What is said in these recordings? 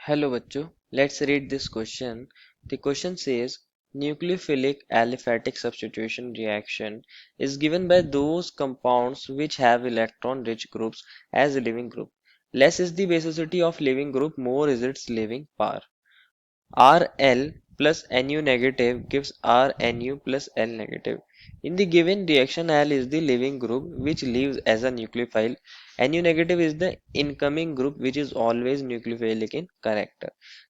Hello बच्चों, let's read this question. The question says nucleophilic aliphatic substitution reaction is given by those compounds which have electron-rich groups as a living group. Less is the basicity of living group, more is its living power. Rl plus Nu negative gives Rnu plus L negative. In the given reaction, L is the living group which leaves as a nucleophile. Nu negative is the incoming group which is always nucleophilic in character.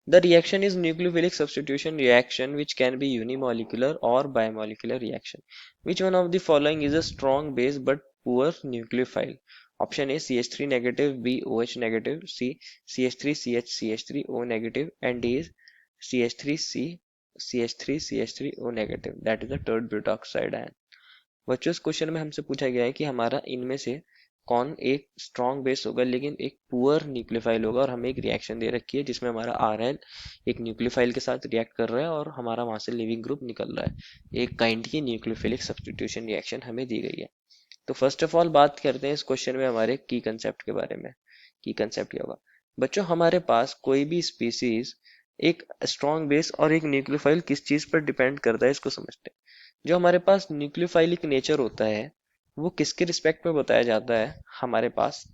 The reaction is nucleophilic substitution reaction which can be unimolecular or bimolecular reaction. Which one of the following is a strong base but poor nucleophile? Option A CH3 negative, B OH negative, C CH3 CH CH3 O negative, and D is CH3C CH3 CH3O negative, that is the third butoxide ion. बच्चों इस question में हमसे पूछा गया है कि हमारा इनमें से कौन एक स्ट्रॉन्ग बेस होगा लेकिन एक पुअर न्यूक्लियोफाइल होगा, और हमें एक रिएक्शन दे रखी है जिसमें हमारा आरएल एक न्यूक्लियोफाइल के साथ रिएक्ट कर रहा है और हमारा वहां से लिविंग ग्रुप निकल रहा है। एक काइंड की न्यूक्लियोफिलिक सब्स्टिट्यूशन रिएक्शन हमें दी गई है। तो फर्स्ट ऑफ ऑल बात करते हैं इस क्वेश्चन में हमारे की कंसेप्ट के बारे में। की कंसेप्ट क्या होगा बच्चों? हमारे पास कोई भी स्पीसीज एक स्ट्रॉन्ग बेस और एक न्यूक्लियोफाइल किस चीज पर डिपेंड करता है, इसको समझते हैं। जो हमारे पास न्यूक्लियोफाइलिक नेचर होता है वो किसके रिस्पेक्ट में बताया जाता है? हमारे पास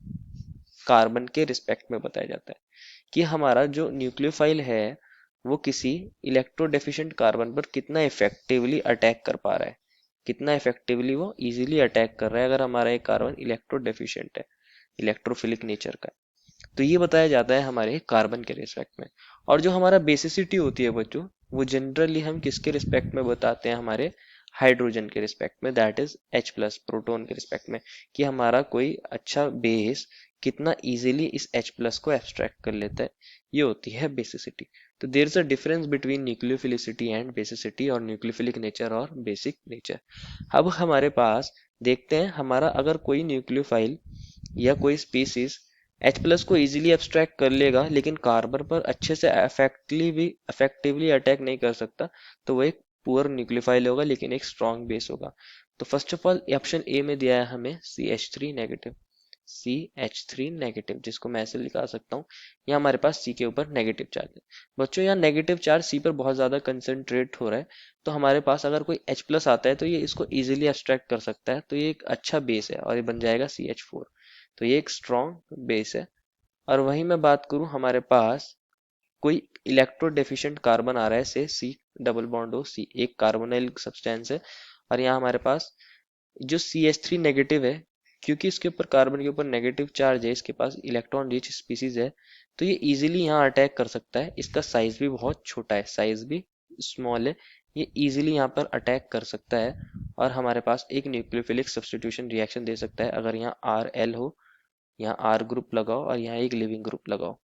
कार्बन के रिस्पेक्ट में बताया जाता है कि हमारा जो न्यूक्लियोफाइल है वो किसी इलेक्ट्रोडेफिशिएंट कार्बन पर कितना इफेक्टिवली अटैक कर पा रहा है, कितना इफेक्टिवली वो इजीली अटैक कर रहा है अगर हमारा एक कार्बन इलेक्ट्रोडेफिशिएंट है, इलेक्ट्रोफिलिक नेचर का। तो ये बताया जाता है हमारे कार्बन के रिस्पेक्ट में। और जो हमारा बेसिसिटी होती है बच्चों, वो जनरली हम किसके रिस्पेक्ट में बताते हैं? हमारे हाइड्रोजन के रिस्पेक्ट में, that is H plus proton के रिस्पेक्ट में, कि हमारा कोई अच्छा बेस कितना इजीली इस H प्लस को एब्स्ट्रैक्ट कर लेता है, ये होती है बेसिसिटी। तो there is a difference between nucleophilicity and basicity, और न्यूक्लियोफिलिक नेचर और बेसिक नेचर। अब हमारे पास देखते हैं हमारा अगर कोई न्यूक्लियोफाइल या कोई स्पीसीज H प्लस को इजीली एब्स्ट्रैक्ट कर लेगा लेकिन कार्बन पर अच्छे से इफेक्टिवली अटैक नहीं कर सकता, तो वो एक पुअर न्यूक्लियोफाइल होगा लेकिन एक स्ट्रॉन्ग बेस होगा। तो first of all option A में दिया है हमें CH3 नेगेटिव, CH3 नेगेटिव, जिसको मैं ऐसे लिखा सकता हूँ। यहाँ हमारे पास C के ऊपर नेगेटिव चार्ज है। बच्चों यहाँ नेगेटिव चार्ज C पर बहुत ज्यादा कंसंट्रेट हो रहा है, तो हमारे पास अगर कोई H प्लस आता है तो ये इसको इजीली एब्स्ट्रैक्ट कर सकता है, तो ये एक अच्छा बेस है और ये बन जाएगा CH4। तो ये एक स्ट्रॉन्ग बेस है। और वहीं मैं बात करूं हमारे पास कोई इलेक्ट्रो डेफिशिएंट कार्बन आ रहा है, से C double bond O C, एक कार्बोनाइल सब्सटेंस है, और यहाँ हमारे पास जो CH3 नेगेटिव है, क्योंकि इसके ऊपर कार्बन के ऊपर नेगेटिव चार्ज है, इसके पास इलेक्ट्रॉन रिच स्पीसीज है, तो ये इजीली यहाँ अटैक कर सकता है। इसका साइज भी बहुत छोटा है, साइज भी स्मॉल है, ये इजीली यहाँ पर अटैक कर सकता है और हमारे पास एक न्यूक्लियोफिलिक सब्स्टिट्यूशन रिएक्शन दे सकता है। अगर यहाँ RL हो, यहाँ R ग्रुप लगाओ और यहाँ एक लिविंग ग्रुप लगाओ,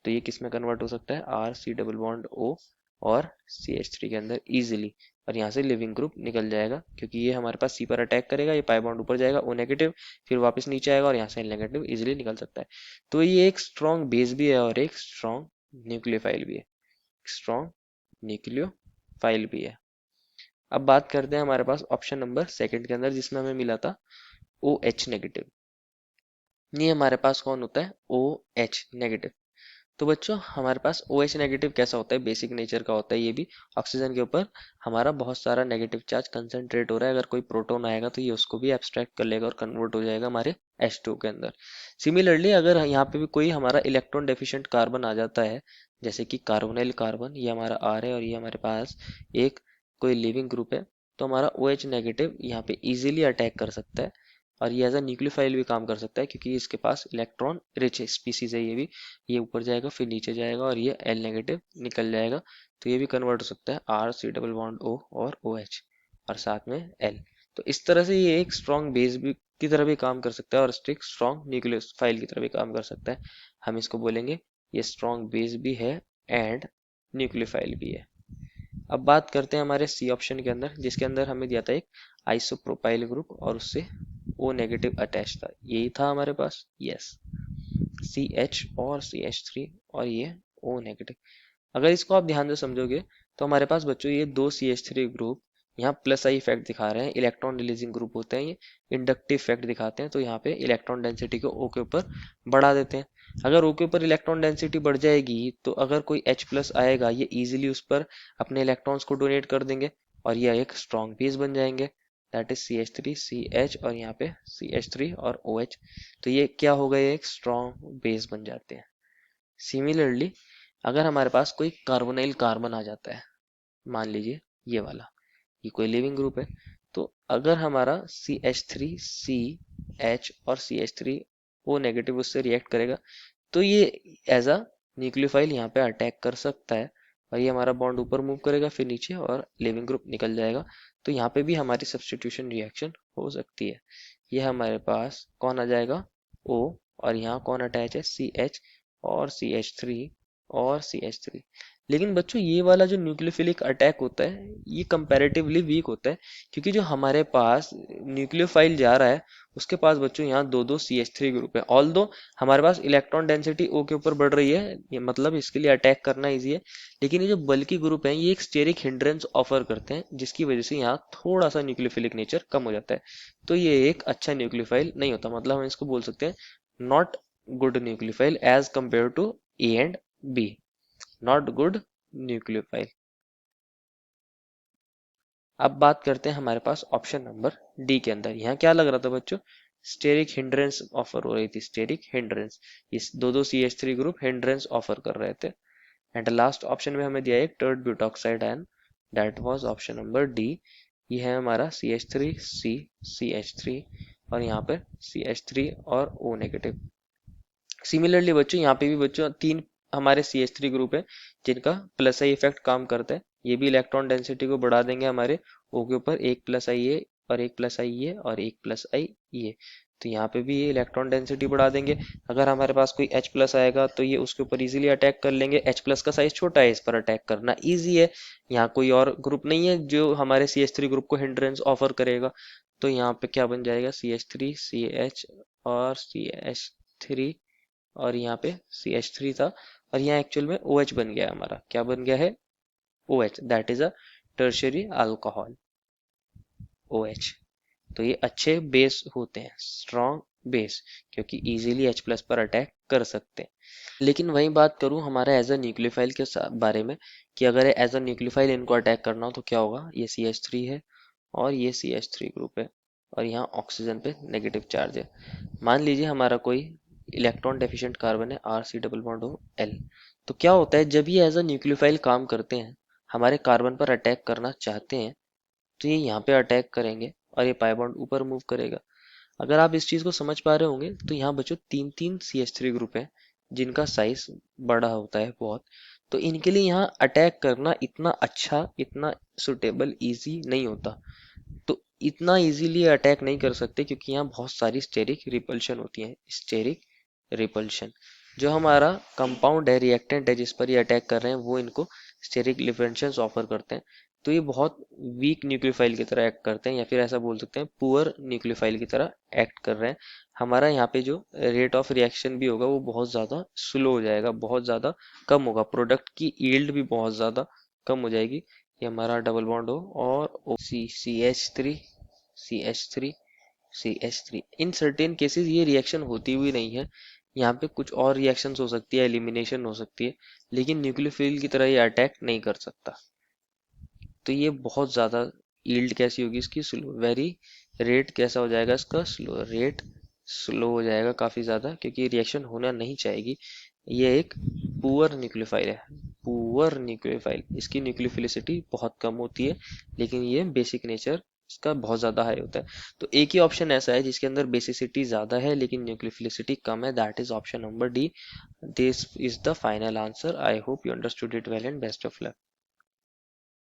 तो ये किस में कन्वर्ट हो सकता है? RC डबल बॉन्ड O और CH3 के अंदर इजीली, और यहाँ से लिविंग ग्रुप निकल जाएगा क्योंकि ये हमारे पास C पर अटैक करेगा, ये पाई बॉन्ड ऊपर जाएगा O नेगेटिव, फिर वापस नीचे आएगा और यहाँ से L नेगेटिव इजीली निकल सकता है। तो ये एक स्ट्रॉन्ग बेस भी है और एक स्ट्रॉन्ग न्यूक्लियोफाइल भी है, स्ट्रॉन्ग न्यूक्लियोफाइल भी है। अब बात करते हैं हमारे पास ऑप्शन नंबर सेकंड के अंदर जिसमें हमें मिला था OH नेगेटिव। ये हमारे पास कौन होता है? OH negative. तो बच्चों हमारे पास OH नेगेटिव कैसा होता है? बेसिक नेचर का होता है। ये भी ऑक्सीजन के ऊपर हमारा बहुत सारा नेगेटिव चार्ज कंसंट्रेट हो रहा है, अगर कोई प्रोटॉन आएगा तो ये उसको भी एब्स्ट्रैक्ट कर लेगा और कन्वर्ट हो जाएगा हमारे H2 के अंदर। सिमिलरली अगर यहाँ पे भी कोई हमारा इलेक्ट्रॉन डेफिशिएंट कार्बन आ जाता है, जैसे कि कार्बोनाइल कार्बन, ये हमारा R है और ये हमारे पास एक कोई लिविंग ग्रुप है, तो हमारा OH नेगेटिव यहाँ पे इजीली अटैक कर सकता है और ये एज अ न्यूक्लियोफाइल भी काम कर सकता है क्योंकि इसके पास इलेक्ट्रॉन रिच स्पीसीज है। ये भी, ये ऊपर जाएगा फिर नीचे जाएगा और ये L नेगेटिव निकल जाएगा, तो ये भी कन्वर्ट हो सकता है RC डबल बॉन्ड O और OH और साथ में L। तो इस तरह से ये एक स्ट्रॉन्ग बेस भी की तरह भी काम कर सकता है और स्टिक स्ट्रॉन्ग न्यूक्लियोफाइल की तरह भी काम कर सकता है। हम इसको बोलेंगे ये स्ट्रॉन्ग बेस भी है एंड न्यूक्लियोफाइल भी है। अब बात करते हैं हमारे सी ऑप्शन के अंदर, जिसके अंदर हमें दिया था एक आइसोप्रोपाइल ग्रुप और उससे O नेगेटिव अटैच था, यही था हमारे पास। यस, CH और CH3 और ये O नेगेटिव। अगर इसको आप ध्यान से समझोगे तो हमारे पास बच्चों ये दो CH3 ग्रुप यहाँ प्लस आई इफेक्ट दिखा रहे हैं, इलेक्ट्रॉन रिलीजिंग ग्रुप होते हैं, ये इंडक्टिव इफेक्ट दिखाते हैं, तो यहाँ पे इलेक्ट्रॉन डेंसिटी को O के ऊपर बढ़ा देते हैं। अगर O के ऊपर इलेक्ट्रॉन डेंसिटी बढ़ जाएगी तो अगर कोई H प्लस आएगा ये इजीली उस पर अपने इलेक्ट्रॉन्स को डोनेट कर देंगे और ये एक स्ट्रॉन्ग बेस बन जाएंगे, दैट इज CH3 CH और यहाँ पे CH3 और OH। तो ये क्या हो गया, एक स्ट्रॉन्ग बेस बन जाते हैं। सिमिलरली अगर हमारे पास कोई कार्बोनाइल कार्बन आ जाता है, मान लीजिए ये वाला, ये कोई लिविंग ग्रुप है, तो अगर हमारा CH3CH और CH3O नेगेटिव उससे रिएक्ट करेगा तो ये एज अ न्यूक्लियोफाइल यहाँ पे अटैक कर सकता है और ये हमारा बॉन्ड ऊपर मूव करेगा फिर नीचे और लिविंग ग्रुप निकल जाएगा। तो यहाँ पे भी हमारी सब्स्टिट्यूशन रिएक्शन हो सकती है। ये हमारे पास कौन आ जाएगा, O, और यहाँ कौन अटैच है, CH और CH3 और CH3। लेकिन बच्चों ये वाला जो न्यूक्लियोफिलिक अटैक होता है ये कंपैरेटिवली वीक होता है, क्योंकि जो हमारे पास न्यूक्लियोफाइल जा रहा है उसके पास बच्चों यहाँ दो दो CH3 ग्रुप है। ऑल्दो हमारे पास इलेक्ट्रॉन डेंसिटी O के ऊपर बढ़ रही है, ये मतलब इसके लिए अटैक करना इजी है, लेकिन ये जो बल्कि ग्रुप हैं ये एक स्टेरिक हिंड्रेंस ऑफर करते हैं जिसकी वजह से यहाँ थोड़ा सा न्यूक्लियोफिलिक नेचर कम हो जाता है। तो ये एक अच्छा न्यूक्लियोफाइल नहीं होता, मतलब हम इसको बोल सकते हैं not good nucleophile as compare to A and B, not good nucleophile. अब बात करते हैं हमारे पास ऑप्शन नंबर डी के अंदर। यहाँ क्या लग रहा था बच्चों, स्टेरिक हिंड्रेंस ऑफर हो रही थी, स्टेरिक हिंड्रेंस, इस दो दो CH3 ग्रुप हिंड्रेंस ऑफर कर रहे थे। एंड लास्ट ऑप्शन में हमें दिया एक tert butoxide ion, that was option number D. ये है हमारा CH3C CH3 और यहाँ पे CH3 और O नेगेटिव। सिमिलरली बच्चों यहाँ पे भी बच्चों तीन हमारे CH3 ग्रुप है जिनका प्लस आई इफेक्ट काम करता है, ये भी इलेक्ट्रॉन डेंसिटी को बढ़ा देंगे हमारे O के ऊपर, एक प्लस आई ए और एक प्लस आई ए और एक प्लस आई ए। तो यहाँ पे भी ये इलेक्ट्रॉन डेंसिटी बढ़ा देंगे। अगर हमारे पास कोई H प्लस आएगा तो ये उसके ऊपर इजीली अटैक कर लेंगे, H प्लस का साइज छोटा है, इस पर अटैक करना इजी है। यहाँ कोई और ग्रुप नहीं है जो हमारे CH3 ग्रुप को हिंड्रेंस ऑफर करेगा, तो यहाँ पे क्या बन जाएगा, CH3 CH और CH3 और यहाँ पे CH3 था और यहाँ एक्चुअल में OH बन गया, हमारा क्या बन गया है, OH, that is a tertiary alcohol, OH। तो ये अच्छे बेस होते हैं, स्ट्रॉन्ग बेस, क्योंकि इजीली H प्लस पर अटैक कर सकते हैं। लेकिन वही बात करूं हमारे एज अ न्यूक्लियोफाइल के बारे में, कि अगर एज अ न्यूक्लियोफाइल इनको अटैक करना हो तो क्या होगा, ये CH3 है और ये CH3 ग्रुप है और यहाँ ऑक्सीजन पे नेगेटिव चार्ज है। मान लीजिए हमारा कोई इलेक्ट्रॉन डेफिशिएंट कार्बन है, RC डबल बॉन्ड हो L। तो क्या होता है जब ये एज अ न्यूक्लियोफाइल काम करते हैं, हमारे कार्बन पर अटैक करना चाहते हैं, तो ये यहाँ पे अटैक करेंगे और ये पाई बॉन्ड ऊपर मूव करेगा। अगर आप इस चीज को समझ पा रहे होंगे तो यहाँ बच्चों तीन तीन CH3 ग्रुप है जिनका साइज बड़ा होता है बहुत, तो इनके लिए यहाँ अटैक करना इतना अच्छा, इतना सुटेबल, इजी नहीं होता। तो इतना इजीली अटैक नहीं कर सकते क्योंकि यहाँ बहुत सारी स्टेरिक रिपल्शन होती है, स्टेरिक रिपल्शन। जो हमारा कंपाउंड है, रिएक्टेंट है जिस पर ये अटैक कर रहे हैं, वो इनको स्टेरिक रिपल्शन ऑफर करते हैं। तो ये बहुत वीक न्यूक्लियोफाइल की तरह एक्ट करते हैं, या फिर ऐसा बोल सकते हैं पुअर न्यूक्लियोफाइल की तरह एक्ट कर रहे हैं। हमारा यहाँ पे जो रेट ऑफ रिएक्शन भी होगा वो बहुत ज़्यादा स्लो हो जाएगा, बहुत ज़्यादा कम होगा, प्रोडक्ट की यील्ड भी बहुत ज़्यादा कम हो जाएगी। ये हमारा डबल बॉन्ड हो और CH3 CH3 CH3, in certain cases ये रिएक्शन होती हुई नहीं है। यहाँ पे कुछ और रिएक्शंस हो सकती है, एलिमिनेशन हो सकती है, लेकिन न्यूक्लियोफिल की तरह ये अटैक नहीं कर सकता। तो ये बहुत ज़्यादा यील्ड कैसी होगी इसकी, स्लो, वेरी, रेट कैसा हो जाएगा इसका, स्लो, रेट स्लो हो जाएगा काफ़ी ज़्यादा, क्योंकि रिएक्शन होना नहीं चाहेगी। ये एक पुअर न्यूक्लियोफाइल है, पुअर न्यूक्लियोफाइल, इसकी न्यूक्लियोफिलिसिटी बहुत कम होती है, लेकिन ये बेसिक नेचर इसका बहुत ज़्यादा हाई होता है। तो एक ही ऑप्शन ऐसा है जिसके अंदर बेसिसिटी ज़्यादा है लेकिन न्यूक्लियोफिलिसिटी कम है, that is option number D. This is the final answer. I hope you understood it well and best of luck.